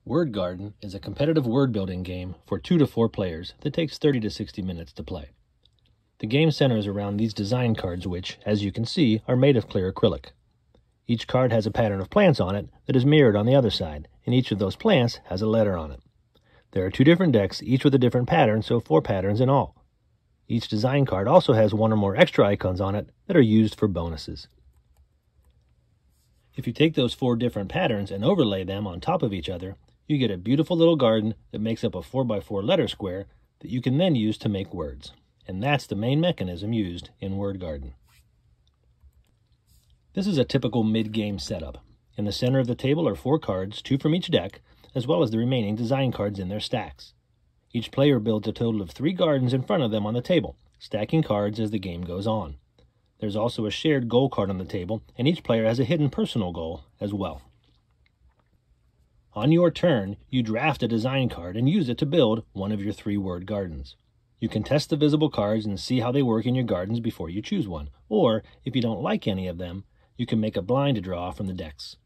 Word Garden is a competitive word-building game for 2 to 4 players that takes 30 to 60 minutes to play. The game centers around these design cards which, as you can see, are made of clear acrylic. Each card has a pattern of plants on it that is mirrored on the other side, and each of those plants has a letter on it. There are 2 different decks, each with a different pattern, so 4 patterns in all. Each design card also has 1 or more extra icons on it that are used for bonuses. If you take those 4 different patterns and overlay them on top of each other, you get a beautiful little garden that makes up a 4x4 letter square that you can then use to make words. And that's the main mechanism used in Word Garden. This is a typical mid-game setup. In the center of the table are 4 cards, 2 from each deck, as well as the remaining design cards in their stacks. Each player builds a total of 3 gardens in front of them on the table, stacking cards as the game goes on. There's also a shared goal card on the table, and each player has a hidden personal goal as well. On your turn, you draft a design card and use it to build one of your 3 word gardens. You can test the visible cards and see how they work in your gardens before you choose one, or if you don't like any of them, you can make a blind draw from the decks.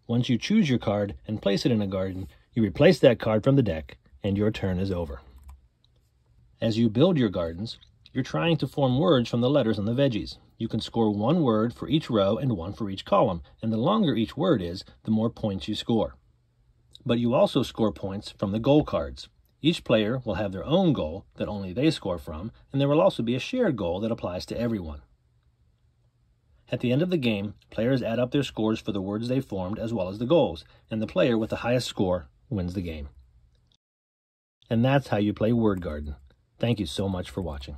Once you choose your card and place it in a garden, you replace that card from the deck, and your turn is over. As you build your gardens, you're trying to form words from the letters on the veggies. You can score 1 word for each row and 1 for each column, and the longer each word is, the more points you score. But you also score points from the goal cards. Each player will have their own goal that only they score from, and there will also be a shared goal that applies to everyone. At the end of the game, players add up their scores for the words they formed as well as the goals, and the player with the highest score wins the game. And that's how you play Word Garden. Thank you so much for watching.